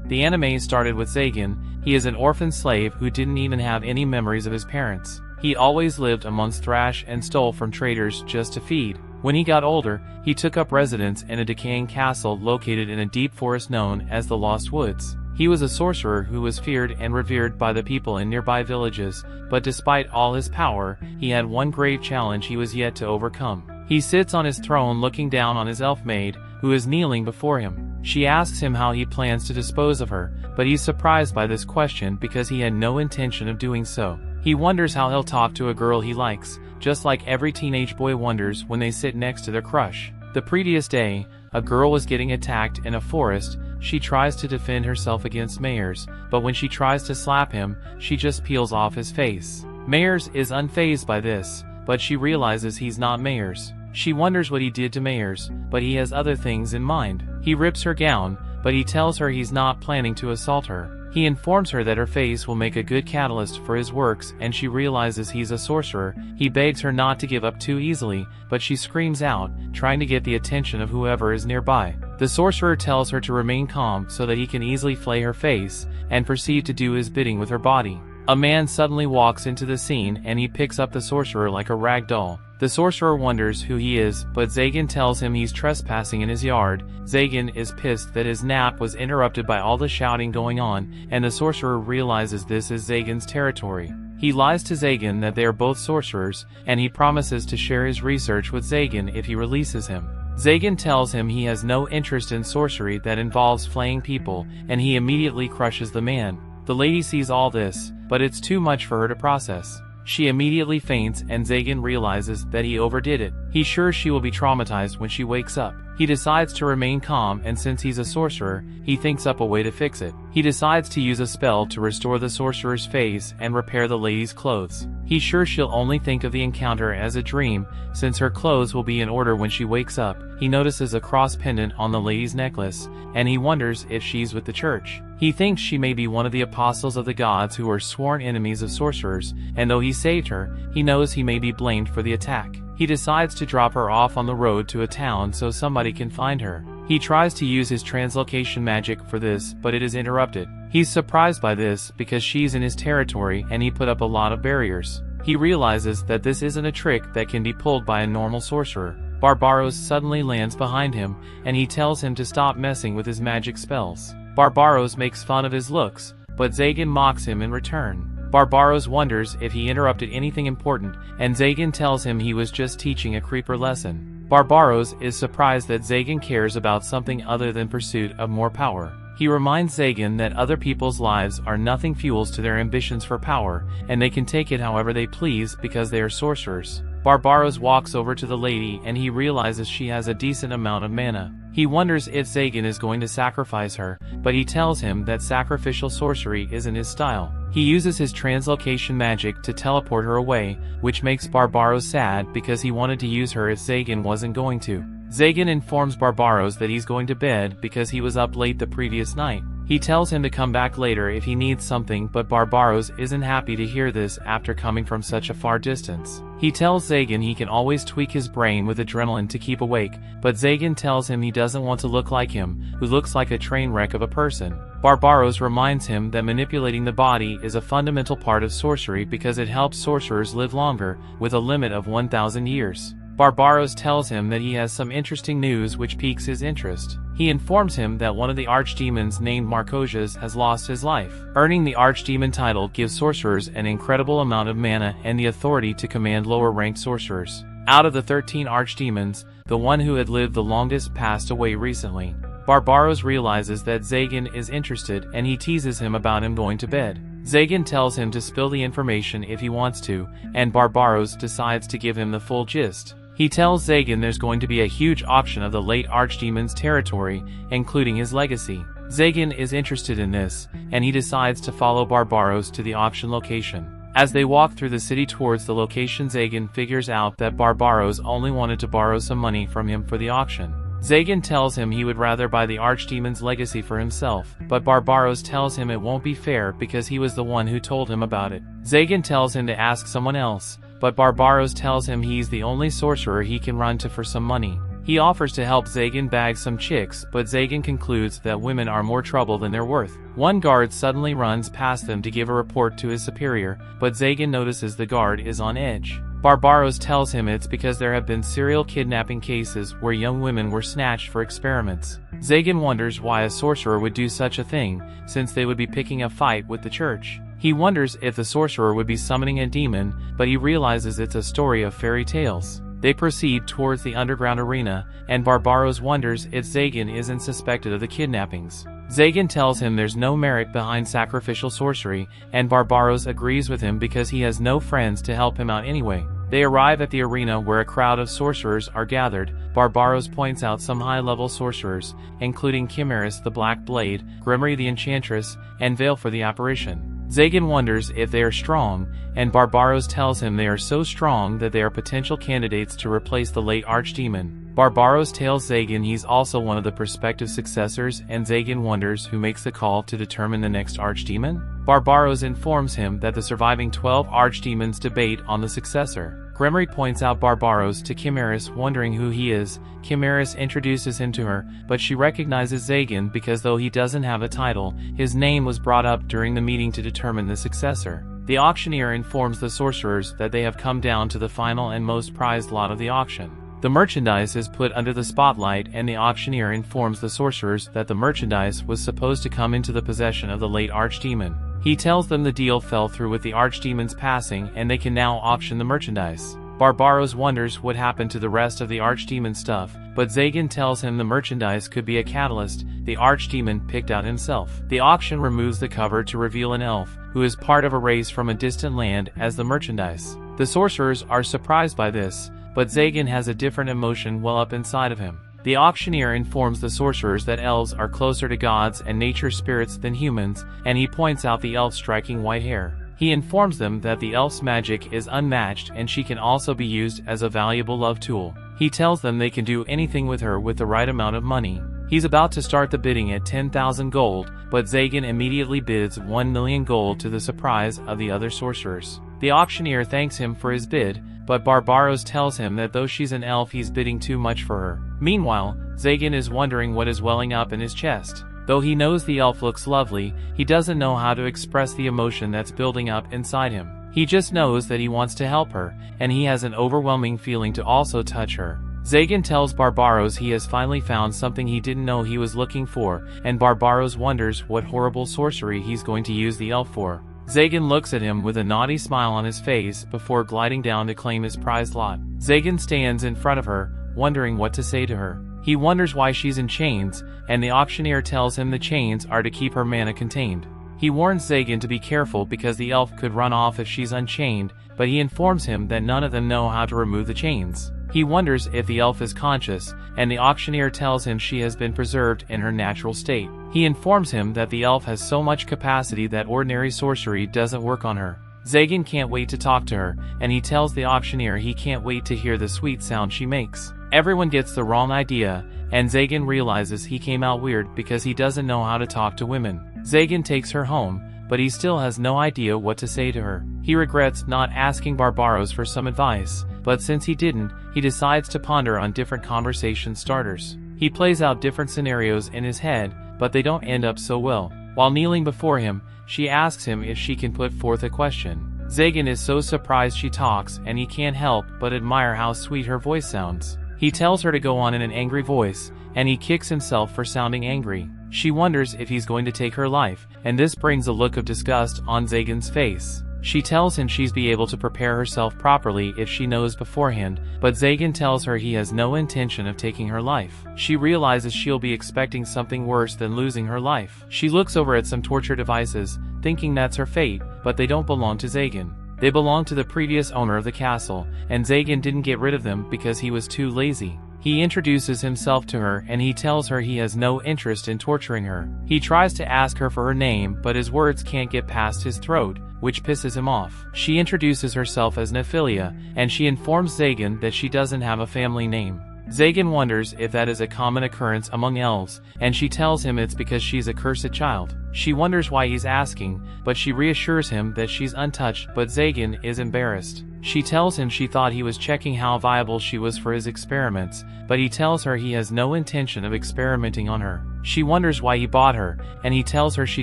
The anime started with Zagen. He is an orphan slave who didn't even have any memories of his parents. He always lived amongst thrash and stole from traders just to feed. When he got older, he took up residence in a decaying castle located in a deep forest known as the Lost Woods. He was a sorcerer who was feared and revered by the people in nearby villages, but despite all his power, he had one grave challenge he was yet to overcome. He sits on his throne looking down on his elf maid, who is kneeling before him. She asks him how he plans to dispose of her, but he's surprised by this question because he had no intention of doing so. He wonders how he'll talk to a girl he likes, just like every teenage boy wonders when they sit next to their crush. The previous day, a girl was getting attacked in a forest. She tries to defend herself against Mayers, but when she tries to slap him, she just peels off his face. Mayers is unfazed by this, but she realizes he's not Mayers. She wonders what he did to Mayers, but he has other things in mind. He rips her gown, but he tells her he's not planning to assault her. He informs her that her face will make a good catalyst for his works, and she realizes he's a sorcerer. He begs her not to give up too easily, but she screams out, trying to get the attention of whoever is nearby. The sorcerer tells her to remain calm so that he can easily flay her face, and proceed to do his bidding with her body. A man suddenly walks into the scene and he picks up the sorcerer like a rag doll. The sorcerer wonders who he is, but Zagen tells him he's trespassing in his yard. Zagen is pissed that his nap was interrupted by all the shouting going on, and the sorcerer realizes this is Zagen's territory. He lies to Zagen that they are both sorcerers, and he promises to share his research with Zagen if he releases him. Zagen tells him he has no interest in sorcery that involves flaying people, and he immediately crushes the man. The lady sees all this, but it's too much for her to process. She immediately faints and Zagen realizes that he overdid it. He's sure she will be traumatized when she wakes up. He decides to remain calm, and since he's a sorcerer, he thinks up a way to fix it. He decides to use a spell to restore the sorcerer's face and repair the lady's clothes. He's sure she'll only think of the encounter as a dream, since her clothes will be in order when she wakes up. He notices a cross pendant on the lady's necklace, and he wonders if she's with the church. He thinks she may be one of the apostles of the gods who are sworn enemies of sorcerers, and though he saved her, he knows he may be blamed for the attack. He decides to drop her off on the road to a town so somebody can find her. He tries to use his translocation magic for this, but it is interrupted. He's surprised by this because she's in his territory and he put up a lot of barriers. He realizes that this isn't a trick that can be pulled by a normal sorcerer. Barbaros suddenly lands behind him, and he tells him to stop messing with his magic spells. Barbaros makes fun of his looks, but Zagen mocks him in return. Barbaros wonders if he interrupted anything important, and Zagen tells him he was just teaching a creeper lesson. Barbaros is surprised that Zagen cares about something other than pursuit of more power. He reminds Zagen that other people's lives are nothing fuels to their ambitions for power, and they can take it however they please because they are sorcerers. Barbaros walks over to the lady and he realizes she has a decent amount of mana. He wonders if Zagen is going to sacrifice her, but he tells him that sacrificial sorcery isn't his style. He uses his translocation magic to teleport her away, which makes Barbaros sad because he wanted to use her if Zagen wasn't going to. Zagen informs Barbaros that he's going to bed because he was up late the previous night. He tells him to come back later if he needs something, but Barbaros isn't happy to hear this after coming from such a far distance. He tells Zagen he can always tweak his brain with adrenaline to keep awake, but Zagen tells him he doesn't want to look like him, who looks like a train wreck of a person. Barbaros reminds him that manipulating the body is a fundamental part of sorcery because it helps sorcerers live longer, with a limit of 1,000 years. Barbaros tells him that he has some interesting news which piques his interest. He informs him that one of the archdemons named Marcosius has lost his life. Earning the archdemon title gives sorcerers an incredible amount of mana and the authority to command lower-ranked sorcerers. Out of the 13 archdemons, the one who had lived the longest passed away recently. Barbaros realizes that Zagen is interested and he teases him about him going to bed. Zagen tells him to spill the information if he wants to, and Barbaros decides to give him the full gist. He tells Zagen there's going to be a huge auction of the late archdemon's territory, including his legacy. Zagen is interested in this, and he decides to follow Barbaros to the auction location. As they walk through the city towards the location, Zagen figures out that Barbaros only wanted to borrow some money from him for the auction. Zagen tells him he would rather buy the archdemon's legacy for himself, but Barbaros tells him it won't be fair because he was the one who told him about it. Zagen tells him to ask someone else, but Barbaros tells him he's the only sorcerer he can run to for some money. He offers to help Zagan bag some chicks, but Zagan concludes that women are more trouble than they're worth. One guard suddenly runs past them to give a report to his superior, but Zagan notices the guard is on edge. Barbaros tells him it's because there have been serial kidnapping cases where young women were snatched for experiments. Zagan wonders why a sorcerer would do such a thing, since they would be picking a fight with the church. He wonders if the sorcerer would be summoning a demon, but he realizes it's a story of fairy tales. They proceed towards the underground arena, and Barbaros wonders if Zagan isn't suspected of the kidnappings. Zagan tells him there's no merit behind sacrificial sorcery, and Barbaros agrees with him because he has no friends to help him out anyway. They arrive at the arena where a crowd of sorcerers are gathered. Barbaros points out some high-level sorcerers, including Chimeris the Black Blade, Grimmery the Enchantress, and Veil for the Apparition. Zagan wonders if they are strong, and Barbaros tells him they are so strong that they are potential candidates to replace the late Archdemon. Barbaros tells Zagan he's also one of the prospective successors, and Zagan wonders who makes the call to determine the next Archdemon. Barbaros informs him that the surviving 12 Archdemons debate on the successor. Grimmery points out Barbaros to Chimeris, wondering who he is. Chimeris introduces him to her, but she recognizes Zagan because though he doesn't have a title, his name was brought up during the meeting to determine the successor. The auctioneer informs the sorcerers that they have come down to the final and most prized lot of the auction. The merchandise is put under the spotlight, and the auctioneer informs the sorcerers that the merchandise was supposed to come into the possession of the late Archdemon. He tells them the deal fell through with the Archdemon's passing and they can now auction the merchandise. Barbaros wonders what happened to the rest of the Archdemon stuff, but Zagan tells him the merchandise could be a catalyst the Archdemon picked out himself. The auction removes the cover to reveal an elf, who is part of a race from a distant land, as the merchandise. The sorcerers are surprised by this, but Zagan has a different emotion well up inside of him. The auctioneer informs the sorcerers that elves are closer to gods and nature spirits than humans, and he points out the elf's striking white hair. He informs them that the elf's magic is unmatched and she can also be used as a valuable love tool. He tells them they can do anything with her with the right amount of money. He's about to start the bidding at 10,000 gold, but Zagan immediately bids 1 million gold to the surprise of the other sorcerers. The auctioneer thanks him for his bid, but Barbaros tells him that though she's an elf he's bidding too much for her. Meanwhile, Zagan is wondering what is welling up in his chest. Though he knows the elf looks lovely, he doesn't know how to express the emotion that's building up inside him. He just knows that he wants to help her, and he has an overwhelming feeling to also touch her. Zagan tells Barbaros he has finally found something he didn't know he was looking for, and Barbaros wonders what horrible sorcery he's going to use the elf for. Zagan looks at him with a naughty smile on his face before gliding down to claim his prized lot. Zagan stands in front of her, wondering what to say to her. He wonders why she's in chains, and the auctioneer tells him the chains are to keep her mana contained. He warns Zagan to be careful because the elf could run off if she's unchained, but he informs him that none of them know how to remove the chains. He wonders if the elf is conscious, and the auctioneer tells him she has been preserved in her natural state. He informs him that the elf has so much capacity that ordinary sorcery doesn't work on her. Zagan can't wait to talk to her, and he tells the auctioneer he can't wait to hear the sweet sound she makes. Everyone gets the wrong idea, and Zagan realizes he came out weird because he doesn't know how to talk to women. Zagan takes her home, but he still has no idea what to say to her. He regrets not asking Barbaros for some advice, but since he didn't, he decides to ponder on different conversation starters. He plays out different scenarios in his head, but they don't end up so well. While kneeling before him, she asks him if she can put forth a question. Zagan is so surprised she talks, and he can't help but admire how sweet her voice sounds. He tells her to go on in an angry voice, and he kicks himself for sounding angry. She wonders if he's going to take her life, and this brings a look of disgust on Zagan's face. She tells him she's be able to prepare herself properly if she knows beforehand, but Zagan tells her he has no intention of taking her life. She realizes she'll be expecting something worse than losing her life. She looks over at some torture devices, thinking that's her fate, but they don't belong to Zagan. They belong to the previous owner of the castle, and Zagan didn't get rid of them because he was too lazy. He introduces himself to her and he tells her he has no interest in torturing her. He tries to ask her for her name, but his words can't get past his throat, which pisses him off. She introduces herself as Nephilia, and she informs Zagan that she doesn't have a family name. Zagan wonders if that is a common occurrence among elves, and she tells him it's because she's a cursed child. She wonders why he's asking, but she reassures him that she's untouched, but Zagan is embarrassed. She tells him she thought he was checking how viable she was for his experiments, but he tells her he has no intention of experimenting on her. She wonders why he bought her, and he tells her she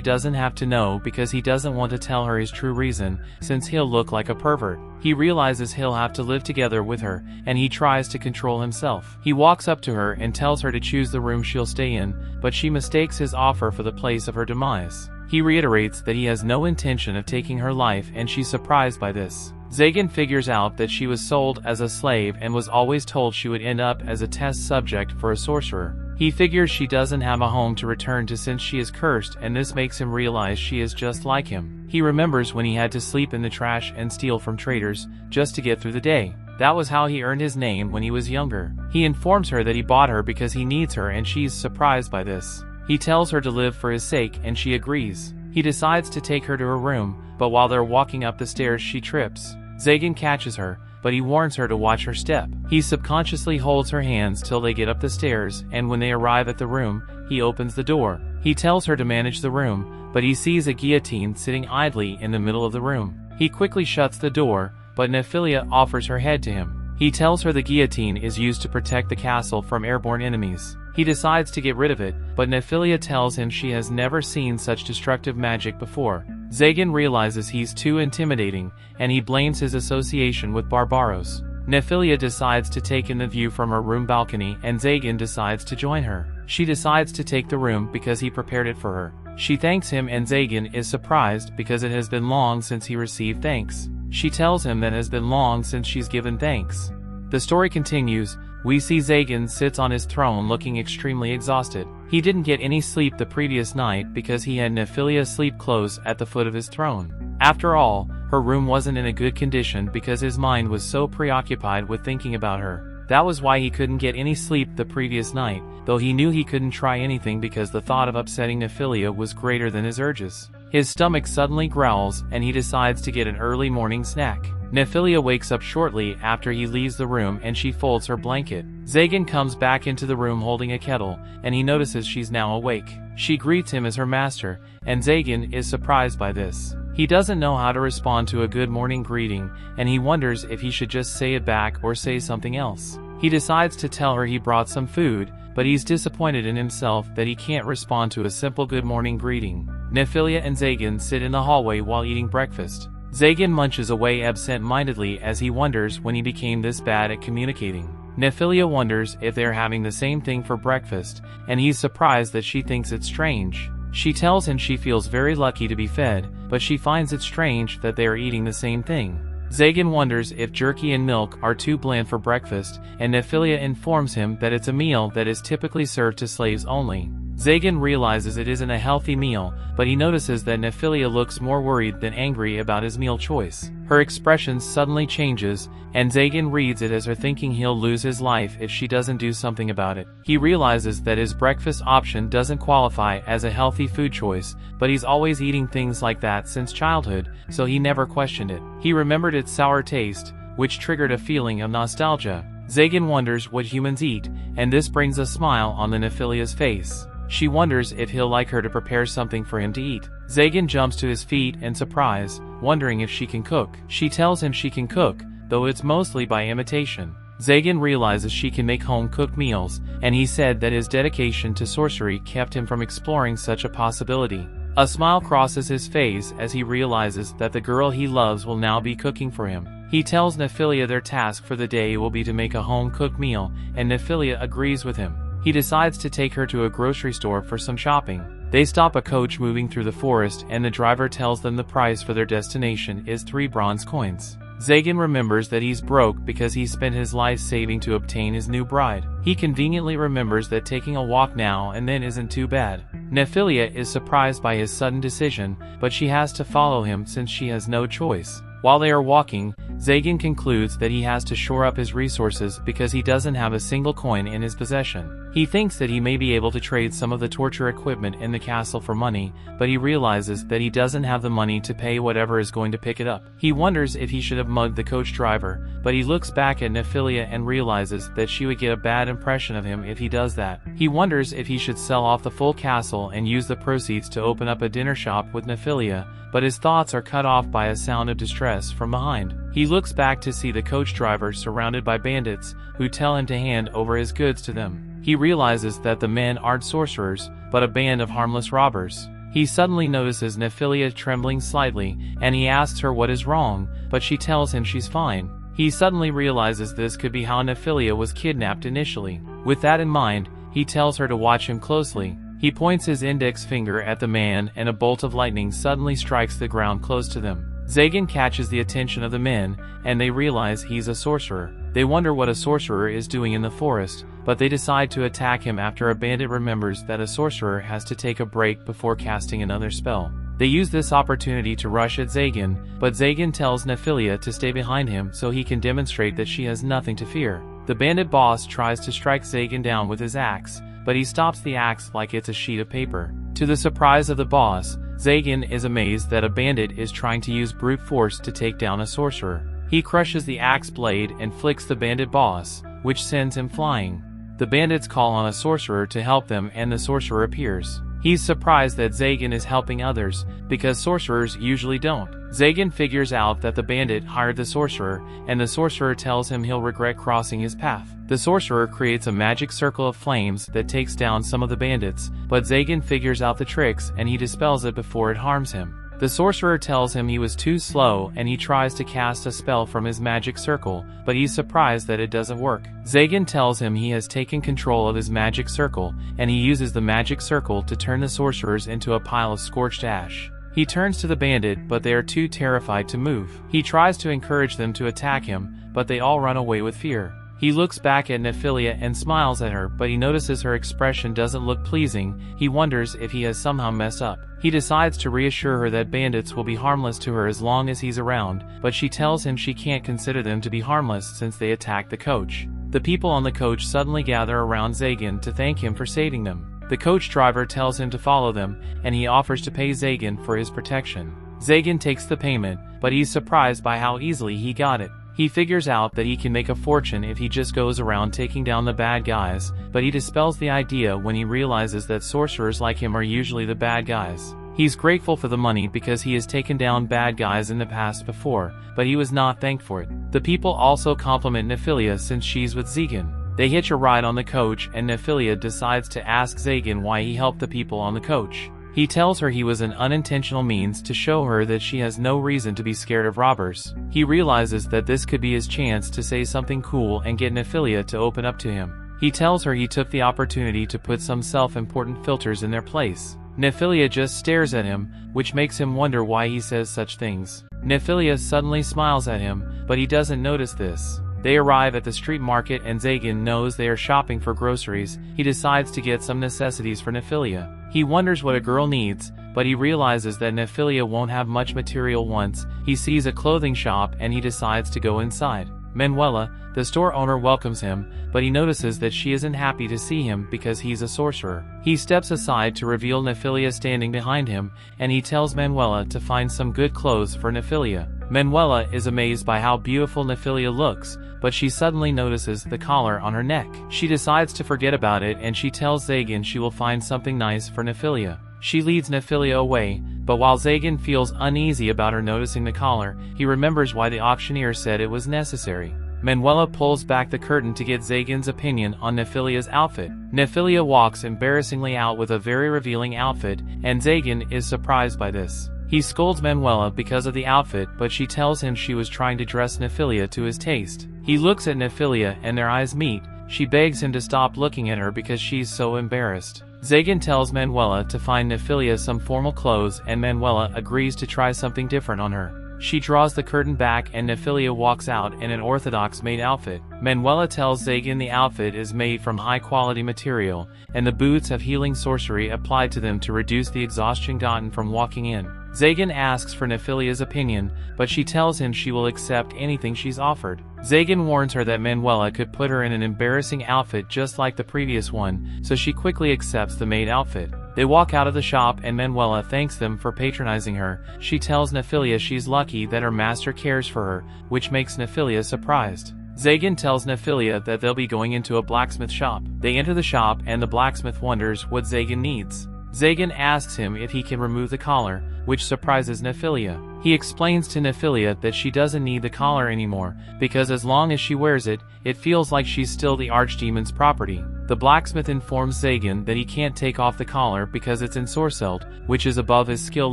doesn't have to know because he doesn't want to tell her his true reason, since he'll look like a pervert. He realizes he'll have to live together with her, and he tries to control himself. He walks up to her and tells her to choose the room she'll stay in, but she mistakes his offer for the place of her demise. He reiterates that he has no intention of taking her life, and she's surprised by this. Zagan figures out that she was sold as a slave and was always told she would end up as a test subject for a sorcerer. He figures she doesn't have a home to return to since she is cursed, and this makes him realize she is just like him. He remembers when he had to sleep in the trash and steal from traders just to get through the day. That was how he earned his name when he was younger. He informs her that he bought her because he needs her, and she's surprised by this. He tells her to live for his sake, and she agrees. He decides to take her to her room, but while they're walking up the stairs she trips. Zagan catches her, but he warns her to watch her step. He subconsciously holds her hands till they get up the stairs, and when they arrive at the room, he opens the door. He tells her to manage the room, but he sees a guillotine sitting idly in the middle of the room. He quickly shuts the door, but Nephilia offers her head to him. He tells her the guillotine is used to protect the castle from airborne enemies. He decides to get rid of it, but Nephilia tells him she has never seen such destructive magic before. Zagan realizes he's too intimidating, and he blames his association with Barbaros. Nephilia decides to take in the view from her room balcony, and Zagan decides to join her. She decides to take the room because he prepared it for her. She thanks him, and Zagan is surprised because it has been long since he received thanks. She tells him that it has been long since she's given thanks. The story continues. We see Zagan sits on his throne looking extremely exhausted. He didn't get any sleep the previous night because he had Nephilia's sleep clothes at the foot of his throne. After all, her room wasn't in a good condition because his mind was so preoccupied with thinking about her. That was why he couldn't get any sleep the previous night, though he knew he couldn't try anything because the thought of upsetting Nephilia was greater than his urges. His stomach suddenly growls, and he decides to get an early morning snack. Nephilia wakes up shortly after he leaves the room, and she folds her blanket. Zagan comes back into the room holding a kettle, and he notices she's now awake. She greets him as her master, and Zagan is surprised by this. He doesn't know how to respond to a good morning greeting, and he wonders if he should just say it back or say something else. He decides to tell her he brought some food, but he's disappointed in himself that he can't respond to a simple good morning greeting. Nephilia and Zagan sit in the hallway while eating breakfast. Zagan munches away absent-mindedly as he wonders when he became this bad at communicating. Nephilia wonders if they're having the same thing for breakfast, and he's surprised that she thinks it's strange. She tells him she feels very lucky to be fed, but she finds it strange that they are eating the same thing. Zagan wonders if jerky and milk are too bland for breakfast, and Nephilia informs him that it's a meal that is typically served to slaves only. Zagan realizes it isn't a healthy meal, but he notices that Nephilia looks more worried than angry about his meal choice. Her expression suddenly changes, and Zagan reads it as her thinking he'll lose his life if she doesn't do something about it. He realizes that his breakfast option doesn't qualify as a healthy food choice, but he's always eating things like that since childhood, so he never questioned it. He remembered its sour taste, which triggered a feeling of nostalgia. Zagan wonders what humans eat, and this brings a smile on the Nephilia's face. She wonders if he'll like her to prepare something for him to eat. Zagan jumps to his feet in surprise, wondering if she can cook. She tells him she can cook, though it's mostly by imitation. Zagan realizes she can make home-cooked meals, and he said that his dedication to sorcery kept him from exploring such a possibility. A smile crosses his face as he realizes that the girl he loves will now be cooking for him. He tells Nephilia their task for the day will be to make a home-cooked meal, and Nephilia agrees with him. He decides to take her to a grocery store for some shopping. They stop a coach moving through the forest, and the driver tells them the price for their destination is 3 bronze coins. Zagan remembers that he's broke because he spent his life saving to obtain his new bride. He conveniently remembers that taking a walk now and then isn't too bad. Nephilia is surprised by his sudden decision, but she has to follow him since she has no choice. While they are walking, Zagan concludes that he has to shore up his resources because he doesn't have a single coin in his possession. He thinks that he may be able to trade some of the torture equipment in the castle for money, but he realizes that he doesn't have the money to pay whatever is going to pick it up. He wonders if he should have mugged the coach driver, but he looks back at Nephilia and realizes that she would get a bad impression of him if he does that. He wonders if he should sell off the full castle and use the proceeds to open up a dinner shop with Nephilia, but his thoughts are cut off by a sound of distress from behind. He looks back to see the coach driver surrounded by bandits, who tell him to hand over his goods to them. He realizes that the men aren't sorcerers, but a band of harmless robbers. He suddenly notices Nephilia trembling slightly, and he asks her what is wrong, but she tells him she's fine. He suddenly realizes this could be how Nephilia was kidnapped initially. With that in mind, he tells her to watch him closely. He points his index finger at the man, and a bolt of lightning suddenly strikes the ground close to them. Zagan catches the attention of the men, and they realize he's a sorcerer. They wonder what a sorcerer is doing in the forest, but they decide to attack him after a bandit remembers that a sorcerer has to take a break before casting another spell. They use this opportunity to rush at Zagan, but Zagan tells Nephilia to stay behind him so he can demonstrate that she has nothing to fear. The bandit boss tries to strike Zagan down with his axe, but he stops the axe like it's a sheet of paper. To the surprise of the boss, Zagan is amazed that a bandit is trying to use brute force to take down a sorcerer. He crushes the axe blade and flicks the bandit boss, which sends him flying. The bandits call on a sorcerer to help them, and the sorcerer appears. He's surprised that Zagan is helping others, because sorcerers usually don't. Zagan figures out that the bandit hired the sorcerer, and the sorcerer tells him he'll regret crossing his path. The sorcerer creates a magic circle of flames that takes down some of the bandits, but Zagan figures out the tricks and he dispels it before it harms him. The sorcerer tells him he was too slow, and he tries to cast a spell from his magic circle, but he's surprised that it doesn't work. Zagan tells him he has taken control of his magic circle, and he uses the magic circle to turn the sorcerers into a pile of scorched ash. He turns to the bandit, but they are too terrified to move. He tries to encourage them to attack him, but they all run away with fear. He looks back at Nephilia and smiles at her, but he notices her expression doesn't look pleasing. He wonders if he has somehow messed up. He decides to reassure her that bandits will be harmless to her as long as he's around, but she tells him she can't consider them to be harmless since they attacked the coach. The people on the coach suddenly gather around Zagan to thank him for saving them. The coach driver tells him to follow them, and he offers to pay Zagan for his protection. Zagan takes the payment, but he's surprised by how easily he got it. He figures out that he can make a fortune if he just goes around taking down the bad guys, but he dispels the idea when he realizes that sorcerers like him are usually the bad guys. He's grateful for the money because he has taken down bad guys in the past before, but he was not thanked for it. The people also compliment Nephilia since she's with Zagan. They hitch a ride on the coach, and Nephilia decides to ask Zagan why he helped the people on the coach. He tells her he was an unintentional means to show her that she has no reason to be scared of robbers. He realizes that this could be his chance to say something cool and get Nephilia to open up to him. He tells her he took the opportunity to put some self-important filters in their place. Nephilia just stares at him, which makes him wonder why he says such things. Nephilia suddenly smiles at him, but he doesn't notice this. They arrive at the street market and Zagan knows they are shopping for groceries. He decides to get some necessities for Nephilia. He wonders what a girl needs, but he realizes that Nephilia won't have much material once he sees a clothing shop, and he decides to go inside. Manuela, the store owner, welcomes him, but he notices that she isn't happy to see him because he's a sorcerer. He steps aside to reveal Nephilia standing behind him, and he tells Manuela to find some good clothes for Nephilia. Manuela is amazed by how beautiful Nephilia looks, but she suddenly notices the collar on her neck. She decides to forget about it, and she tells Zagan she will find something nice for Nephilia. She leads Nephilia away, but while Zagan feels uneasy about her noticing the collar, he remembers why the auctioneer said it was necessary. Manuela pulls back the curtain to get Zagan's opinion on Nephilia's outfit. Nephilia walks embarrassingly out with a very revealing outfit, and Zagan is surprised by this. He scolds Manuela because of the outfit, but she tells him she was trying to dress Nephilia to his taste. He looks at Nephilia and their eyes meet. She begs him to stop looking at her because she's so embarrassed. Zagan tells Manuela to find Nephilia some formal clothes, and Manuela agrees to try something different on her. She draws the curtain back and Nephilia walks out in an orthodox-made outfit. Manuela tells Zagan the outfit is made from high-quality material, and the boots have healing sorcery applied to them to reduce the exhaustion gotten from walking in. Zagan asks for Nephilia's opinion, but she tells him she will accept anything she's offered. Zagan warns her that Manuela could put her in an embarrassing outfit just like the previous one, so she quickly accepts the maid outfit. They walk out of the shop and Manuela thanks them for patronizing her. She tells Nephilia she's lucky that her master cares for her, which makes Nephilia surprised. Zagan tells Nephilia that they'll be going into a blacksmith shop. They enter the shop and the blacksmith wonders what Zagan needs. Zagan asks him if he can remove the collar, which surprises Nephilia. He explains to Nephilia that she doesn't need the collar anymore, because as long as she wears it, it feels like she's still the archdemon's property. The blacksmith informs Zagan that he can't take off the collar because it's ensorcelled, which is above his skill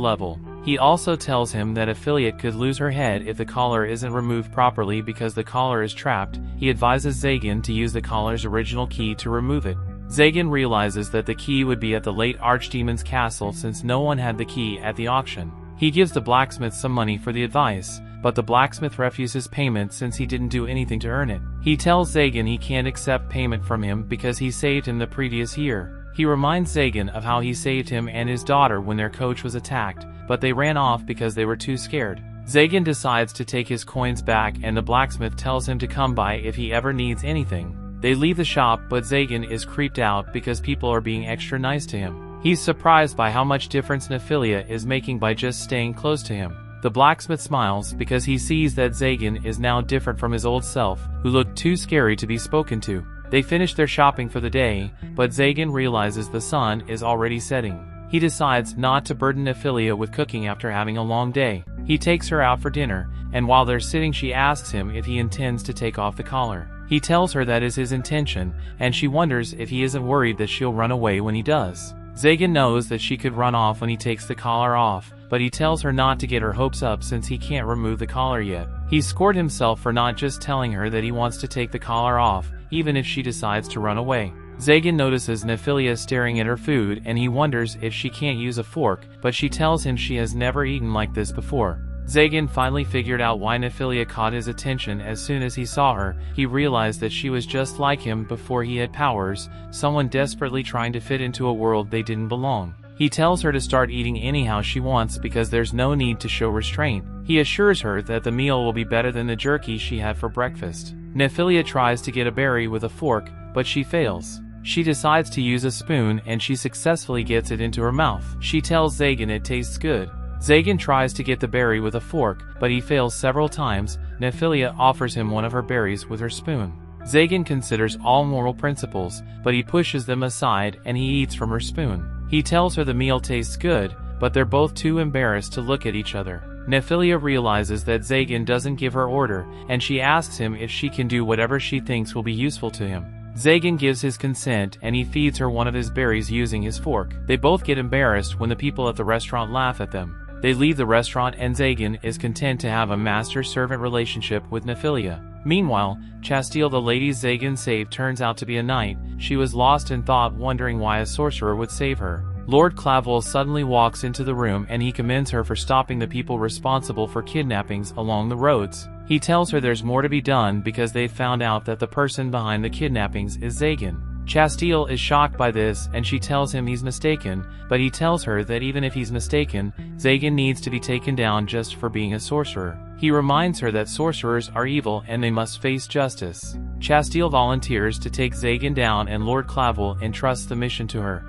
level. He also tells him that Affiliate could lose her head if the collar isn't removed properly because the collar is trapped. He advises Zagan to use the collar's original key to remove it. Zagan realizes that the key would be at the late archdemon's castle since no one had the key at the auction. He gives the blacksmith some money for the advice, but the blacksmith refuses payment since he didn't do anything to earn it. He tells Zagan he can't accept payment from him because he saved him the previous year. He reminds Zagan of how he saved him and his daughter when their coach was attacked, but they ran off because they were too scared. Zagan decides to take his coins back and the blacksmith tells him to come by if he ever needs anything. They leave the shop, but Zagan is creeped out because people are being extra nice to him. He's surprised by how much difference Nephilia is making by just staying close to him. The blacksmith smiles because he sees that Zagan is now different from his old self, who looked too scary to be spoken to. They finish their shopping for the day, but Zagan realizes the sun is already setting. He decides not to burden Nephilia with cooking after having a long day. He takes her out for dinner, and while they're sitting she asks him if he intends to take off the collar. He tells her that is his intention, and she wonders if he isn't worried that she'll run away when he does. Zagan knows that she could run off when he takes the collar off, but he tells her not to get her hopes up since he can't remove the collar yet. He scored himself for not just telling her that he wants to take the collar off, even if she decides to run away. Zagan notices Nephilia staring at her food and he wonders if she can't use a fork, but she tells him she has never eaten like this before. Zagan finally figured out why Nephilia caught his attention as soon as he saw her. He realized that she was just like him before he had powers, someone desperately trying to fit into a world they didn't belong. He tells her to start eating anyhow she wants because there's no need to show restraint. He assures her that the meal will be better than the jerky she had for breakfast. Nephilia tries to get a berry with a fork, but she fails. She decides to use a spoon and she successfully gets it into her mouth. She tells Zagan it tastes good. Zagan tries to get the berry with a fork, but he fails several times. Nephilia offers him one of her berries with her spoon. Zagan considers all moral principles, but he pushes them aside and he eats from her spoon. He tells her the meal tastes good, but they're both too embarrassed to look at each other. Nephilia realizes that Zagan doesn't give her order, and she asks him if she can do whatever she thinks will be useful to him. Zagan gives his consent and he feeds her one of his berries using his fork. They both get embarrassed when the people at the restaurant laugh at them. They leave the restaurant and Zagan is content to have a master-servant relationship with Nephilia. Meanwhile, Chastille, the lady Zagan saved, turns out to be a knight. She was lost in thought, wondering why a sorcerer would save her. Lord Clavel suddenly walks into the room and he commends her for stopping the people responsible for kidnappings along the roads. He tells her there's more to be done because they've found out that the person behind the kidnappings is Zagan. Chastille is shocked by this and she tells him he's mistaken, but he tells her that even if he's mistaken, Zagan needs to be taken down just for being a sorcerer. He reminds her that sorcerers are evil and they must face justice. Chastille volunteers to take Zagan down and Lord Clavel entrusts the mission to her.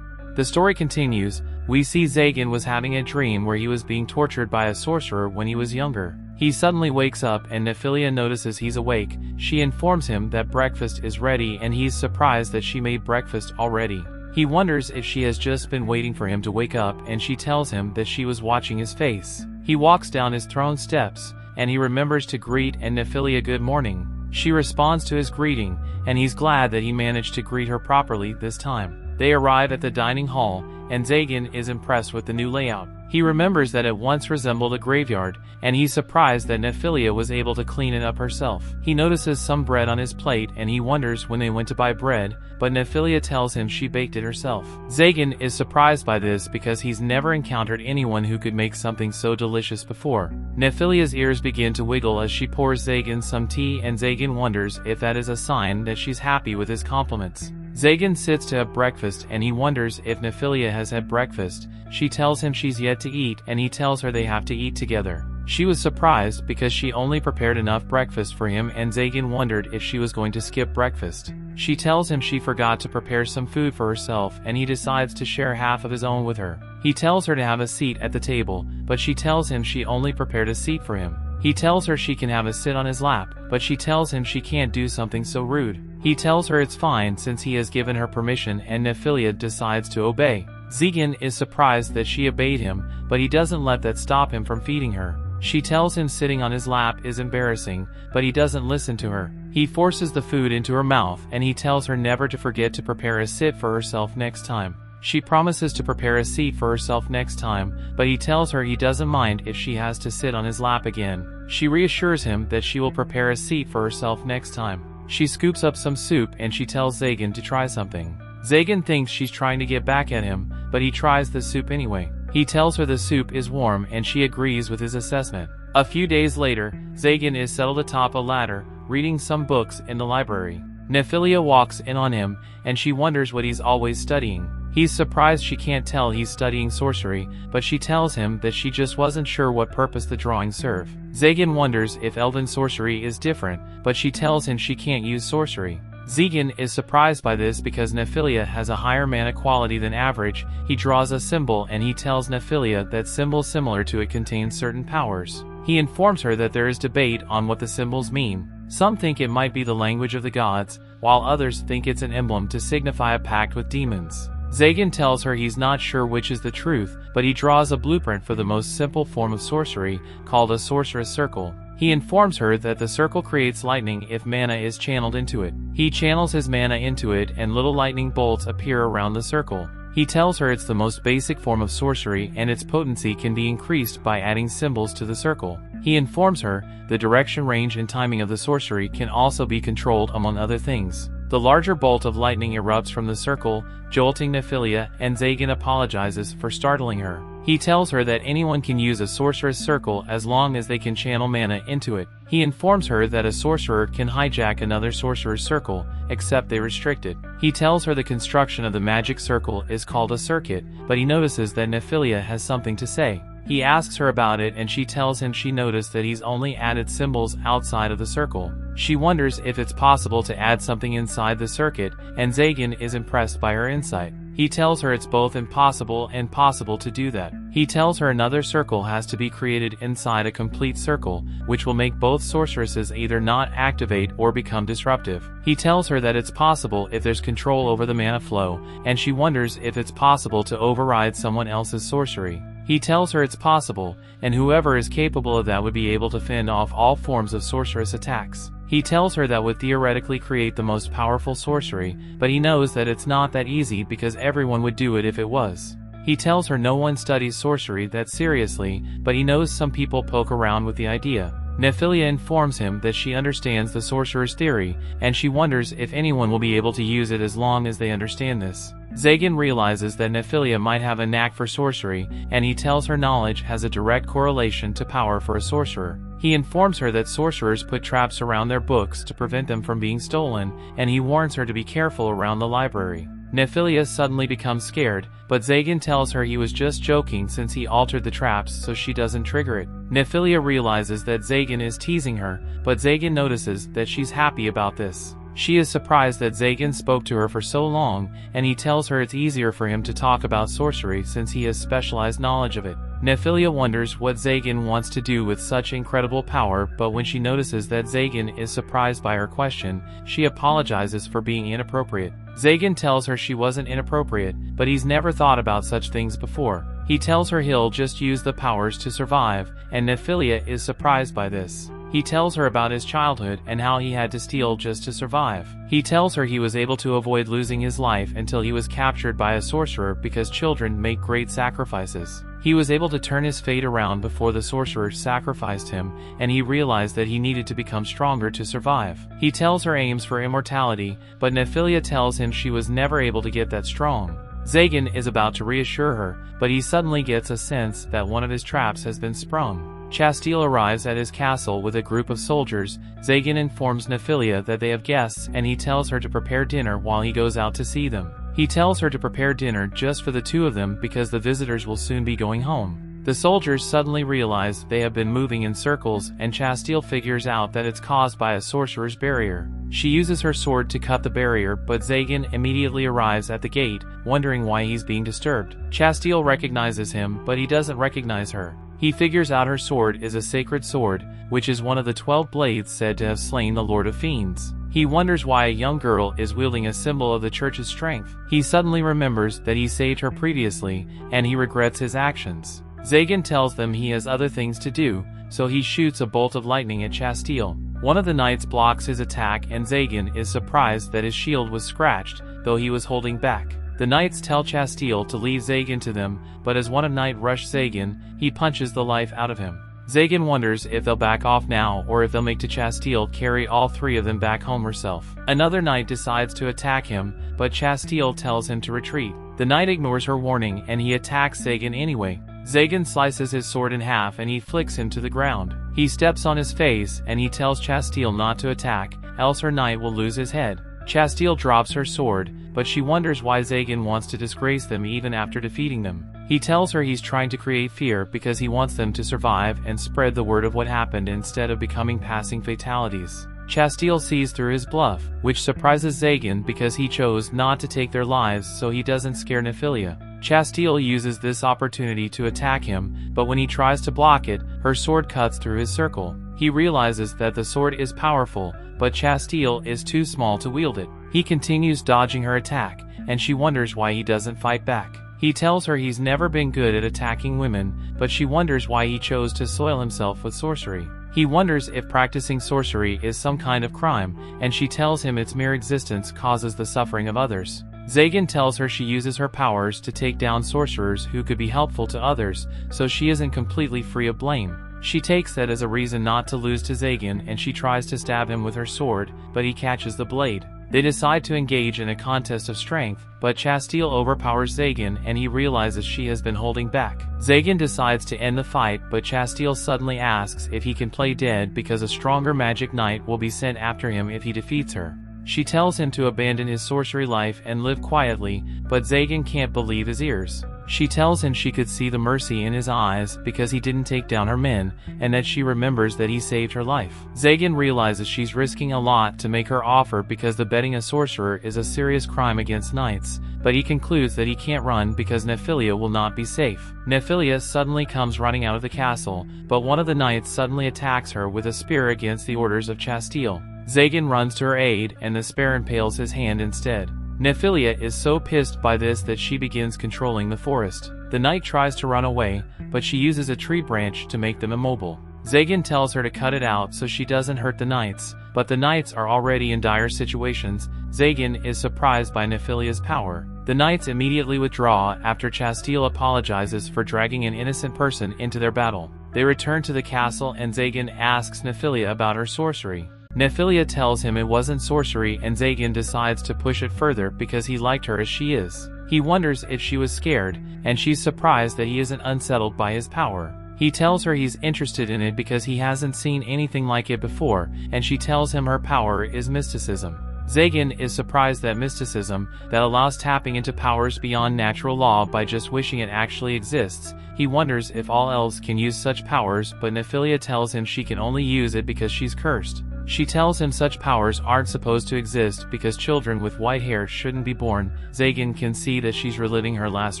The story continues. We see Zagan was having a dream where he was being tortured by a sorcerer when he was younger. He suddenly wakes up and Nephilia notices he's awake. She informs him that breakfast is ready and he's surprised that she made breakfast already. He wonders if she has just been waiting for him to wake up and she tells him that she was watching his face. He walks down his throne steps and he remembers to greet and Nephilia good morning. She responds to his greeting and he's glad that he managed to greet her properly this time. They arrive at the dining hall, and Zagan is impressed with the new layout. He remembers that it once resembled a graveyard, and he's surprised that Nephilia was able to clean it up herself. He notices some bread on his plate and he wonders when they went to buy bread, but Nephilia tells him she baked it herself. Zagan is surprised by this because he's never encountered anyone who could make something so delicious before. Nephilia's ears begin to wiggle as she pours Zagan some tea and Zagan wonders if that is a sign that she's happy with his compliments. Zagan sits to have breakfast and he wonders if Nephilia has had breakfast. She tells him she's yet to eat and he tells her they have to eat together. She was surprised because she only prepared enough breakfast for him and Zagan wondered if she was going to skip breakfast. She tells him she forgot to prepare some food for herself and he decides to share half of his own with her. He tells her to have a seat at the table, but she tells him she only prepared a seat for him. He tells her she can have a sit on his lap, but she tells him she can't do something so rude. He tells her it's fine since he has given her permission and Nephilia decides to obey. Zegan is surprised that she obeyed him, but he doesn't let that stop him from feeding her. She tells him sitting on his lap is embarrassing, but he doesn't listen to her. He forces the food into her mouth and he tells her never to forget to prepare a sit for herself next time. She promises to prepare a seat for herself next time, but he tells her he doesn't mind if she has to sit on his lap again. She reassures him that she will prepare a seat for herself next time. She scoops up some soup and she tells Zegan to try something. Zegan thinks she's trying to get back at him, but he tries the soup anyway. He tells her the soup is warm and she agrees with his assessment. A few days later, Zegan is settled atop a ladder, reading some books in the library. Nephilia walks in on him, and she wonders what he's always studying. He's surprised she can't tell he's studying sorcery, but she tells him that she just wasn't sure what purpose the drawings serve. Zegan wonders if elven sorcery is different, but she tells him she can't use sorcery. Zegan is surprised by this because Nephilia has a higher mana quality than average. He draws a symbol and he tells Nephilia that symbols similar to it contain certain powers. He informs her that there is debate on what the symbols mean. Some think it might be the language of the gods, while others think it's an emblem to signify a pact with demons. Zegan tells her he's not sure which is the truth, but he draws a blueprint for the most simple form of sorcery, called a sorceress circle. He informs her that the circle creates lightning if mana is channeled into it. He channels his mana into it and little lightning bolts appear around the circle. He tells her it's the most basic form of sorcery and its potency can be increased by adding symbols to the circle. He informs her the direction, range, and timing of the sorcery can also be controlled among other things. The larger bolt of lightning erupts from the circle, jolting Nephilia, and Zegan apologizes for startling her. He tells her that anyone can use a sorceress circle as long as they can channel mana into it. He informs her that a sorcerer can hijack another sorcerer's circle, except they restrict it. He tells her the construction of the magic circle is called a circuit, but he notices that Nephilia has something to say. He asks her about it and she tells him she noticed that he's only added symbols outside of the circle. She wonders if it's possible to add something inside the circuit, and Zegan is impressed by her insight. He tells her it's both impossible and possible to do that. He tells her another circle has to be created inside a complete circle, which will make both sorceresses either not activate or become disruptive. He tells her that it's possible if there's control over the mana flow, and she wonders if it's possible to override someone else's sorcery. He tells her it's possible, and whoever is capable of that would be able to fend off all forms of sorceress attacks. He tells her that would theoretically create the most powerful sorcery, but he knows that it's not that easy because everyone would do it if it was. He tells her no one studies sorcery that seriously, but he knows some people poke around with the idea. Nephilia informs him that she understands the sorcerer's theory, and she wonders if anyone will be able to use it as long as they understand this. Zegan realizes that Nephilia might have a knack for sorcery, and he tells her knowledge has a direct correlation to power for a sorcerer. He informs her that sorcerers put traps around their books to prevent them from being stolen, and he warns her to be careful around the library. Nephilia suddenly becomes scared, but Zegan tells her he was just joking since he altered the traps so she doesn't trigger it. Nephilia realizes that Zegan is teasing her, but Zegan notices that she's happy about this. She is surprised that Zegan spoke to her for so long, and he tells her it's easier for him to talk about sorcery since he has specialized knowledge of it. Nephilia wonders what Zegan wants to do with such incredible power, but when she notices that Zegan is surprised by her question, she apologizes for being inappropriate. Zegan tells her she wasn't inappropriate, but he's never thought about such things before. He tells her he'll just use the powers to survive, and Nephilia is surprised by this. He tells her about his childhood and how he had to steal just to survive. He tells her he was able to avoid losing his life until he was captured by a sorcerer because children make great sacrifices. He was able to turn his fate around before the sorcerer sacrificed him, and he realized that he needed to become stronger to survive. He tells her aims for immortality, but Nephilia tells him she was never able to get that strong. Zegan is about to reassure her, but he suddenly gets a sense that one of his traps has been sprung. Chastile arrives at his castle with a group of soldiers. Zegan informs Nephilia that they have guests, and he tells her to prepare dinner while he goes out to see them. He tells her to prepare dinner just for the two of them because the visitors will soon be going home. The soldiers suddenly realize they have been moving in circles, and Chastile figures out that it's caused by a sorcerer's barrier. She uses her sword to cut the barrier, but Zegan immediately arrives at the gate, wondering why he's being disturbed. Chastile recognizes him, but he doesn't recognize her. He figures out her sword is a sacred sword, which is one of the 12 blades said to have slain the Lord of Fiends. He wonders why a young girl is wielding a symbol of the church's strength. He suddenly remembers that he saved her previously, and he regrets his actions. Zagan tells them he has other things to do, so he shoots a bolt of lightning at Chastille. One of the knights blocks his attack and Zagan is surprised that his shield was scratched, though he was holding back. The knights tell Chastille to leave Zagan to them, but as one knight rushes Zagan, he punches the life out of him. Zagan wonders if they'll back off now or if they'll make Chastille carry all three of them back home herself. Another knight decides to attack him, but Chastille tells him to retreat. The knight ignores her warning and he attacks Zagan anyway. Zagan slices his sword in half and he flicks him to the ground. He steps on his face and he tells Chastille not to attack, else her knight will lose his head. Chastille drops her sword, but she wonders why Zagan wants to disgrace them even after defeating them. He tells her he's trying to create fear because he wants them to survive and spread the word of what happened instead of becoming passing fatalities. Chastille sees through his bluff, which surprises Zagan because he chose not to take their lives so he doesn't scare Nephilia. Chastille uses this opportunity to attack him, but when he tries to block it, her sword cuts through his circle. He realizes that the sword is powerful, but Chastille is too small to wield it. He continues dodging her attack, and she wonders why he doesn't fight back. He tells her he's never been good at attacking women, but she wonders why he chose to soil himself with sorcery. He wonders if practicing sorcery is some kind of crime, and she tells him its mere existence causes the suffering of others. Zagan tells her she uses her powers to take down sorcerers who could be helpful to others, so she isn't completely free of blame. She takes that as a reason not to lose to Zagan and she tries to stab him with her sword, but he catches the blade. They decide to engage in a contest of strength, but Chastille overpowers Zagan and he realizes she has been holding back. Zagan decides to end the fight, but Chastille suddenly asks if he can play dead because a stronger magic knight will be sent after him if he defeats her. She tells him to abandon his sorcery life and live quietly, but Zagan can't believe his ears. She tells him she could see the mercy in his eyes because he didn't take down her men, and that she remembers that he saved her life. Zagan realizes she's risking a lot to make her offer because the bedding a sorcerer is a serious crime against knights, but he concludes that he can't run because Nephilia will not be safe. Nephilia suddenly comes running out of the castle, but one of the knights suddenly attacks her with a spear against the orders of Chastille. Zagan runs to her aid and the spear impales his hand instead. Nephilia is so pissed by this that she begins controlling the forest. The knight tries to run away, but she uses a tree branch to make them immobile. Zagan tells her to cut it out so she doesn't hurt the knights, but the knights are already in dire situations. Zagan is surprised by Nephilia's power. The knights immediately withdraw after Chastille apologizes for dragging an innocent person into their battle. They return to the castle and Zagan asks Nephilia about her sorcery. Nephilia tells him it wasn't sorcery and Zagan decides to push it further because he liked her as she is. He wonders if she was scared, and she's surprised that he isn't unsettled by his power. He tells her he's interested in it because he hasn't seen anything like it before, and she tells him her power is mysticism. Zagan is surprised that mysticism, that allows tapping into powers beyond natural law by just wishing it actually exists. He wonders if all elves can use such powers, but Nephilia tells him she can only use it because she's cursed. She tells him such powers aren't supposed to exist because children with white hair shouldn't be born. Zagan can see that she's reliving her last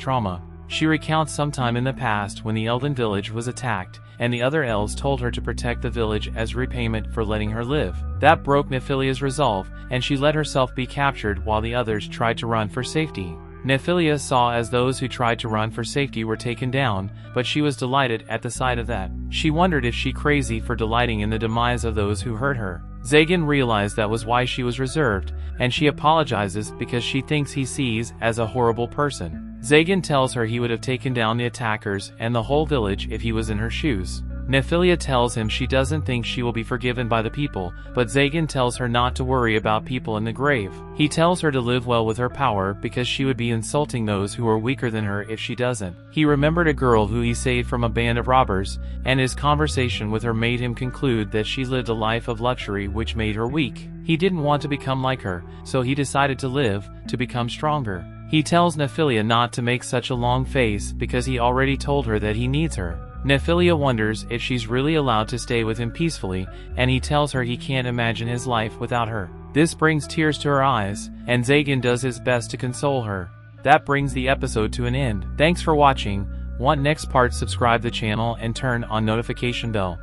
trauma. She recounts sometime in the past when the Elven village was attacked, and the other elves told her to protect the village as repayment for letting her live. That broke Nephilia's resolve, and she let herself be captured while the others tried to run for safety. Nephilia saw as those who tried to run for safety were taken down, but she was delighted at the sight of that. She wondered if she crazy for delighting in the demise of those who hurt her. Zagan realized that was why she was reserved, and she apologizes because she thinks he sees as a horrible person. Zagan tells her he would have taken down the attackers and the whole village if he was in her shoes. Nephilia tells him she doesn't think she will be forgiven by the people, but Zagan tells her not to worry about people in the grave. He tells her to live well with her power because she would be insulting those who are weaker than her if she doesn't. He remembered a girl who he saved from a band of robbers, and his conversation with her made him conclude that she lived a life of luxury which made her weak. He didn't want to become like her, so he decided to live, to become stronger. He tells Nephilia not to make such a long face because he already told her that he needs her. Nephilia wonders if she's really allowed to stay with him peacefully, and he tells her he can't imagine his life without her. This brings tears to her eyes, and Zagan does his best to console her. That brings the episode to an end. Thanks for watching. Want next part? Subscribe the channel and turn on notification bell.